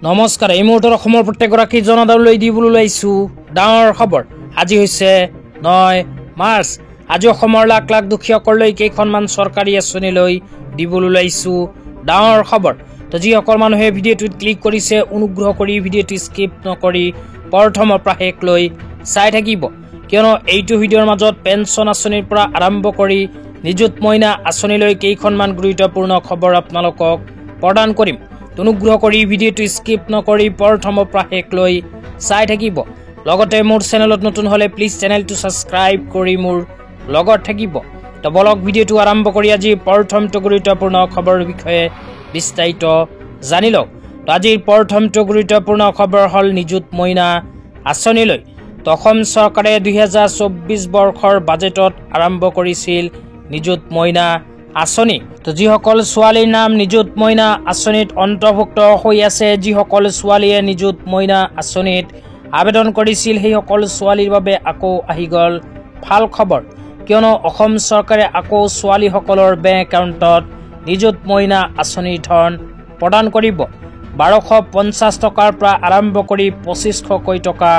নমস্কাৰ এই মুহূৰ্তত অসমৰ প্ৰত্যেকগৰাকী জনতালৈ দিবলৈ ওলাইছো ডাঙৰ খবৰ। আজি হৈছে 9 মাৰ্চ। আজি অসমৰ লাখ লাখ দুখীয়াসকললৈ কেইখনমান চৰকাৰী আঁচনি লৈ দিবলৈ ওলাইছো ডাঙৰ খবৰ। তো যিসকল মানুহে ভিডিঅ'টোত ক্লিক কৰিছে অনুগ্ৰহ কৰি ভিডিঅ'টো স্কিপ নকৰি প্ৰথমৰ পৰা শেষলৈ চাই থাকিব, কিয়নো এইটো ভিডিঅ'ৰ মাজত পেঞ্চন আঁচনিৰ পৰা আৰম্ভ কৰি নিযুত মইনা আঁচনিলৈ কেইখনমান গুৰুত্বপূৰ্ণ খবৰ আপোনালোকক প্ৰদান কৰিম। অনুগ্ৰহ কৰি ভিডিঅ'টো স্কিপ নকৰি প্ৰথমৰ পৰা শেষলৈ চাই থাকিব। লগতে মোৰ চেনেলত নতুন হ'লে প্লিজ চেনেলটো ছাবস্ক্ৰাইব কৰি মোৰ লগত থাকিব। তো বলক ভিডিঅ'টো আৰম্ভ কৰি আজি প্ৰথমটো গুৰুত্বপূৰ্ণ খবৰৰ বিষয়ে বিস্তাৰিত জানি লওক। তো আজিৰ প্ৰথমটো গুৰুত্বপূৰ্ণ খবৰ হ'ল নিযুত মইনা আঁচনিলৈ। তো অসম চৰকাৰে 2024 বৰ্ষৰ বাজেটত আৰম্ভ কৰিছিল নিযুত মইনা আঁচনি। তো যিসকল ছোৱালীৰ নাম নিযুত মইনা আঁচনিত অন্তৰ্ভুক্ত হৈ আছে, যিসকল ছোৱালীয়ে নিযুত মইনা আঁচনিত আবেদন কৰিছিল, সেইসকল ছোৱালীৰ বাবে আকৌ আহি গ'ল ভাল খবৰ, কিয়নো অসম চৰকাৰে আকৌ ছোৱালীসকলৰ বেংক একাউণ্টত নিযুত মইনা আঁচনিৰ ধন প্ৰদান কৰিব। 1250 টকাৰ পৰা আৰম্ভ কৰি 2500 টকা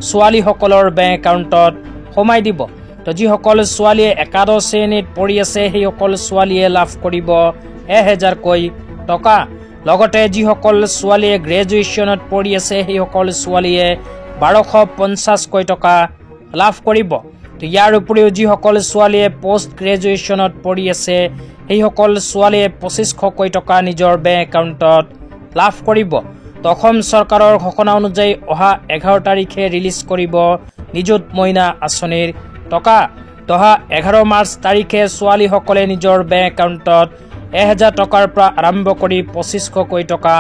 ছোৱালীসকলৰ বেংক একাউণ্টত সোমাই দিব। তো যিসকল ছোৱালীয়ে একাদশ শ্ৰেণীত পঢ়ি আছে, সেইসকল ছোৱালীয়ে লাভ কৰিব 1000কৈ টকা। লগতে যিসকল ছোৱালীয়ে গ্ৰেজুৱেশ্যনত পঢ়ি আছে, সেইসকল ছোৱালীয়ে 1250কৈ টকা লাভ কৰিব। তো ইয়াৰ উপৰিও যিসকল ছোৱালীয়ে পষ্ট গ্ৰেজুৱেশ্যনত পঢ়ি আছে, সেইসকল ছোৱালীয়ে 2500কৈ টকা নিজৰ বেংক একাউণ্টত লাভ কৰিব। তো অসম চৰকাৰৰ ঘোষণা অনুযায়ী অহা 11 তাৰিখে ৰিলিজ কৰিব নিযুত মইনা আঁচনিৰ টকা। অহা 11 মাৰ্চ তাৰিখে ছোৱালীসকলে নিজৰ বেংক একাউণ্টত 1000 টকাৰ পৰা আৰম্ভ কৰি 2500কৈ টকা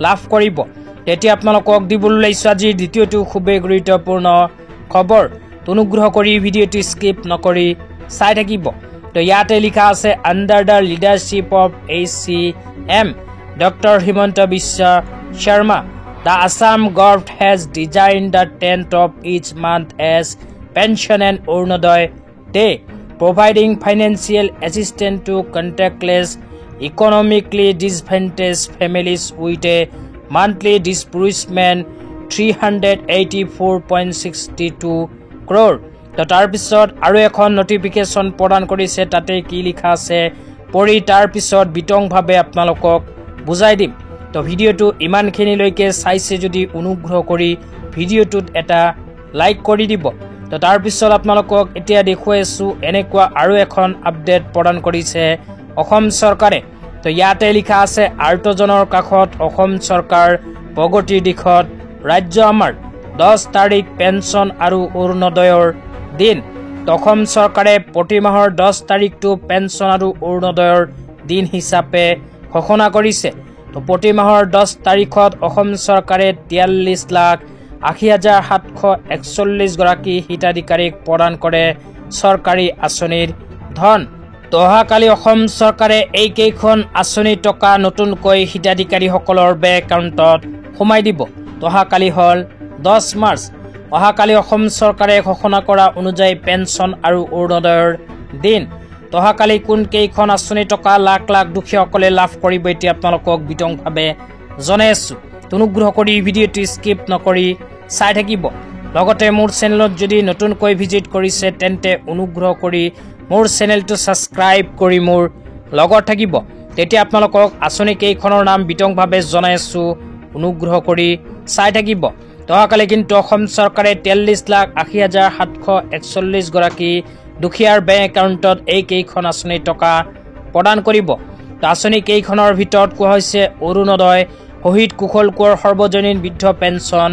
লাভ কৰিব। তেতিয়া আপোনালোকক দিবলৈ ওলাইছো আজিৰ দ্বিতীয়টো খুবেই গুৰুত্বপূৰ্ণ খবৰ। অনুগ্ৰহ কৰি ভিডিঅ'টো স্কিপ নকৰি চাই থাকিব। তো ইয়াতে লিখা আছে, under the leadership of HCM doctor Himanta Biswa Sarma, the Assam government has design the 10th of each month as Pension and Arunodaya Day, providing financial assistance to contactless, economically disadvantaged families with a monthly disbursement 384.62 crore. তো তাৰপিছত আৰু এখন notification প্ৰদান কৰিছে, তাতে কি লিখা আছে পঢ়ি তাৰপিছত বিতংভাৱে আপোনালোকক বুজাই দিম। তো ভিডিঅ'টো ইমানখিনিলৈকে চাইছে যদি অনুগ্ৰহ কৰি ভিডিঅ'টোত এটা লাইক কৰি দিব। তো তাৰপিছত আপোনালোকক এতিয়া দেখুৱাই আছোঁ এনেকুৱা আৰু এখন আপডেট প্ৰদান কৰিছে অসম চৰকাৰে। তো ইয়াতে লিখা আছে, আৰ্তজনৰ কাষত অসম চৰকাৰ প্ৰগতিৰ দিশত ৰাজ্য আমাৰ, 10 তাৰিখ পেঞ্চন আৰু অৰুণোদয়ৰ দিন। তো অসম চৰকাৰে প্ৰতি মাহৰ 10 তাৰিখটো পেঞ্চন আৰু অৰুণোদয়ৰ দিন হিচাপে ঘোষণা কৰিছে। তো প্ৰতি মাহৰ 10 তাৰিখত অসম চৰকাৰে 43,80,741 গৰাকী হিতাধিকাৰীক প্ৰদান কৰে চৰকাৰী আঁচনিৰ ধন। তো অহাকালি অসম চৰকাৰে এইকেইখন আঁচনিৰ টকা নতুনকৈ হিতাধিকাৰীসকলৰ বেংক একাউণ্টত সোমাই দিব। তো অহাকালি হ'ল 10 মাৰ্চ। অহাকালি অসম চৰকাৰে ঘোষণা কৰা অনুযায়ী পেঞ্চন আৰু অৰুণোদয়ৰ দিন। তো অহাকালি কোন কেইখন আঁচনিৰ টকা লাখ লাখ দুখীয়াসকলে লাভ কৰিব, এতিয়া আপোনালোকক বিতংভাৱে জনাই আছোঁ। অনুগ্ৰহ কৰি ভিডিঅ'টো স্কিপ নকৰি চাই থাকিব। লগতে মোৰ চেনেলত যদি নতুনকৈ ভিজিট কৰিছে, তেন্তে অনুগ্ৰহ কৰি মোৰ চেনেলটো ছাবস্ক্ৰাইব কৰি মোৰ লগত থাকিব। তেতিয়া আপোনালোকক আঁচনি কেইখনৰ নাম বিতংভাৱে জনাই আছোঁ, অনুগ্ৰহ কৰি চাই থাকিব। তো অহাকালি কিন্তু অসম চৰকাৰে 43,80,741 গৰাকী দুখীয়াৰ বেংক একাউণ্টত এইকেইখন আঁচনিৰ টকা প্ৰদান কৰিব। তো আঁচনি কেইখনৰ ভিতৰত কোৱা হৈছে অৰুণোদয়, শহীদ কুশল কোঁৱৰ সৰ্বজনীন বৃদ্ধ পেঞ্চন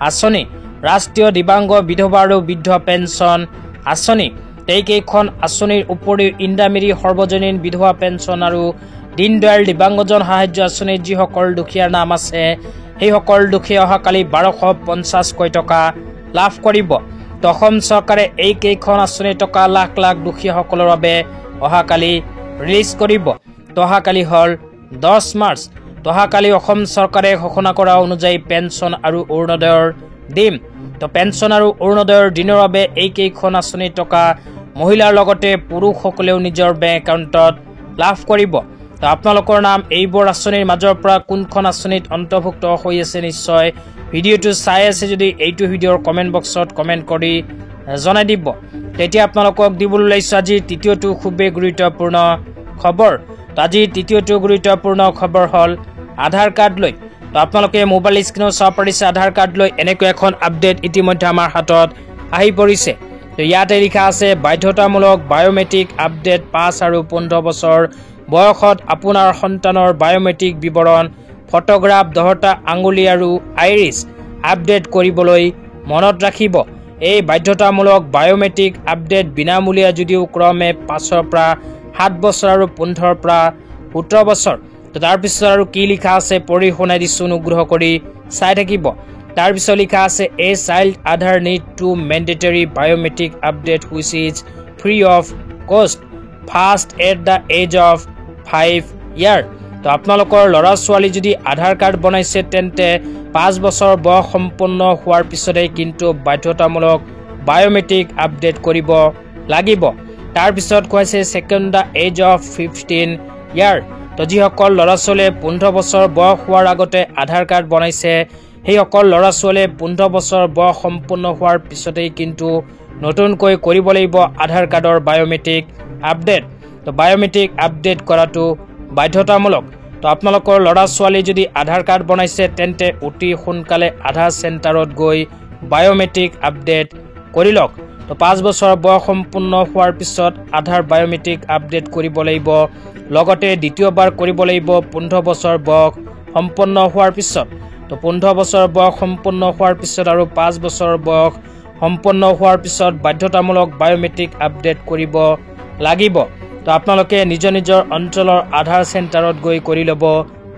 আঁচনি, ৰাষ্ট্ৰীয় দিব্যাংগ বিধৱা আৰু বৃদ্ধ পেঞ্চন আঁচনি। এইকেইখন আঁচনিৰ উপৰিও ইন্দিৰামিৰি সৰ্বজনীন বিধৱা পেঞ্চন আৰু দীনদয়াল দিব্যাংগজন সাহায্য আঁচনিত যিসকল দুখীয়াৰ নাম আছে, সেইসকল দুখীয়া অহাকালি 1250কৈ টকা লাভ কৰিব। তো অসম চৰকাৰে এইকেইখন আঁচনিৰ টকা লাখ লাখ দুখীয়াসকলৰ বাবে অহাকালি ৰিলিজ কৰিব। তো অহাকালি হ'ল 10 মাৰ্চ। তো অহাকালি অসম চৰকাৰে ঘোষণা কৰা অনুযায়ী পেঞ্চন আৰু অৰুণোদয়ৰ দিন। তো পেঞ্চন আৰু অৰুণোদয়ৰ দিনৰ বাবে এইকেইখন আঁচনিৰ টকা মহিলাৰ লগতে পুৰুষসকলেও নিজৰ বেংক একাউণ্টত লাভ কৰিব। তো আপোনালোকৰ নাম এইবোৰ আঁচনিৰ মাজৰ পৰা কোনখন আঁচনিত অন্তৰ্ভুক্ত হৈ আছে নিশ্চয় ভিডিঅ'টো চাই আছে যদি এইটো ভিডিঅ'ৰ কমেণ্ট বক্সত কমেণ্ট কৰি জনাই দিব। তেতিয়া আপোনালোকক দিবলৈ ওলাইছোঁ আজিৰ তৃতীয়টো খুবেই গুৰুত্বপূৰ্ণ খবৰ। তো আজিৰ তৃতীয়টো গুৰুত্বপূৰ্ণ খবৰ হ'ল আধাৰ কাৰ্ড লৈ। তো আপোনালোকে মোবাইল স্ক্ৰীনত চাব পাৰিছে আধাৰ কাৰ্ড লৈ এনেকৈ এখন আপডেট ইতিমধ্যে আমাৰ হাতত আহি পৰিছে। তো ইয়াতে লিখা আছে বাধ্যতামূলক বায়োমেট্ৰিক আপডেট 5 আৰু 15 বছৰ বয়সত আপোনাৰ সন্তানৰ বায়োমেট্ৰিক বিৱৰণ ফটোগ্ৰাফ 10টা আঙুলি আৰু আইৰিছ আপডেট কৰিবলৈ মনত ৰাখিব। এই বাধ্যতামূলক বায়োমেট্ৰিক আপডেট বিনামূলীয়া যদিও ক্ৰমে 5ৰ পৰা 7 বছৰ আৰু 15ৰ পৰা 17 বছৰ। তো তাৰপিছত আৰু কি লিখা আছে পঢ়ি শুনাই দিছোঁ, অনুগ্ৰহ কৰি চাই থাকিব। তাৰপিছত লিখা আছে a child Aadhaar need to mandatory biometric update which is free of cost first at the age of 5 year. তো আপোনালোকৰ ল'ৰা ছোৱালী যদি আধাৰ কাৰ্ড বনাইছে তেন্তে 5 বছৰ বয়স সম্পন্ন হোৱাৰ পিছতেই কিন্তু বাধ্যতামূলক বায়োমেট্ৰিক আপডেট কৰিব লাগিব। তাৰপিছত কৈছে ছেকেণ্ড দ্য এজ অফ 15 ইয়াৰ। তো যিসকল ল'ৰা ছোৱালীয়ে 15 বছৰ বয়স হোৱাৰ আগতে আধাৰ কাৰ্ড বনাইছে সেইসকল ল'ৰা ছোৱালীয়ে 15 বছৰ বয়স সম্পূৰ্ণ হোৱাৰ পিছতেই কিন্তু নতুনকৈ কৰিব লাগিব আধাৰ কাৰ্ডৰ বায়োমেট্ৰিক আপডেট। তো বায়োমেট্ৰিক আপডেট কৰাটো বাধ্যতামূলক। তো আপোনালোকৰ ল'ৰা ছোৱালী যদি আধাৰ কাৰ্ড বনাইছে তেন্তে অতি সোনকালে আধাৰ চেণ্টাৰত গৈ বায়োমেট্ৰিক আপডেট কৰি লওক। তো 5 বছৰ বয়স সম্পূৰ্ণ হোৱাৰ পিছত আধাৰ বায়োমেট্ৰিক আপডেট কৰিব লাগিব। লগতে দ্বিতীয়বাৰ কৰিব লাগিব 15 বছৰ বয়স সম্পূৰ্ণ হোৱাৰ পিছত। তো 15 বছৰ বয়স সম্পূৰ্ণ হোৱাৰ পিছত আৰু 5 বছৰ বয়স সম্পূৰ্ণ হোৱাৰ পিছত বাধ্যতামূলক বায়োমেট্ৰিক আপডেট কৰিব লাগিব। তো আপোনালোকে নিজৰ নিজৰ অঞ্চলৰ আধাৰ চেণ্টাৰত গৈ কৰি ল'ব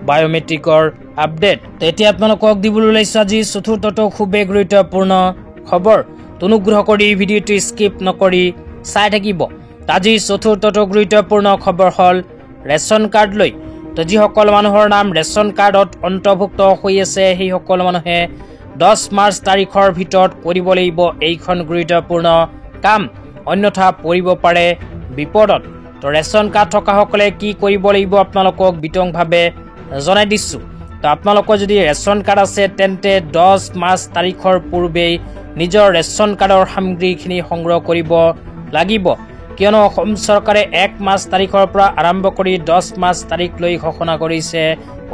বায়োমেট্ৰিকৰ আপডেট। তেতিয়া আপোনালোকক দিবলৈ ওলাইছোঁ আজি চতুৰ্থটো খুবেই গুৰুত্বপূৰ্ণ খবৰ। অনুগ্ৰহ কৰি ভিডিঅ'টো স্কিপ নকৰি চাই থাকিব। আজি চতুৰ্থটো গুৰুত্বপূৰ্ণ খবৰ হ'ল ৰেচন কাৰ্ড লৈ। তো যিসকল মানুহৰ নাম ৰেচন কাৰ্ডত অন্তৰ্ভুক্ত হৈ আছে সেইসকল মানুহে 10 মাৰ্চ তাৰিখৰ ভিতৰত কৰিব লাগিব এইখন গুৰুত্বপূৰ্ণ কাম, অন্যথা পৰিব পাৰে বিপদত। তো ৰেচন কাৰ্ড থকাসকলে কি কৰিব লাগিব আপোনালোকক বিতংভাৱে জনাই দিছোঁ। তো আপোনালোকৰ যদি ৰেচন কাৰ্ড আছে তেন্তে 10 মাৰ্চ তাৰিখৰ পূৰ্বেই নিজৰ ৰেচন কাৰ্ডৰ সামগ্ৰীখিনি সংগ্ৰহ কৰিব লাগিব। কিয়নো অসম চৰকাৰে 1 মাৰ্চ তাৰিখৰ পৰা আৰম্ভ কৰি 10 মাৰ্চ তাৰিখলৈ ঘোষণা কৰিছে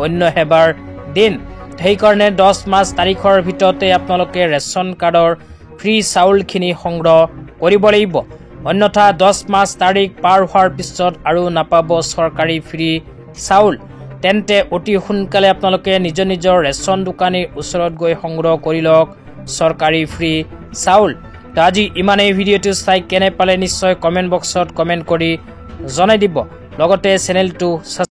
অন্য সেৱাৰ দিন। সেইকাৰণে 10 মাৰ্চ তাৰিখৰ ভিতৰতে আপোনালোকে ৰেচন কাৰ্ডৰ ফ্ৰী চাউলখিনি সংগ্ৰহ কৰিব লাগিব। অন্যথা 10 মাৰ্চ তাৰিখ পাৰ হোৱাৰ পিছত আৰু নাপাব চৰকাৰী ফ্ৰী চাউল। তেন্তে অতি সোনকালে আপোনালোকে নিজৰ নিজৰ ৰেচন দোকানীৰ ওচৰত গৈ সংগ্ৰহ কৰি লওক চৰকাৰী ফ্ৰী চাউল। তো আজি ইমানেই। ভিডিঅ'টো চাই কেনে পালে নিশ্চয় কমেণ্ট বক্সত কমেণ্ট কৰি জনাই দিব। লগতে চেনেলটো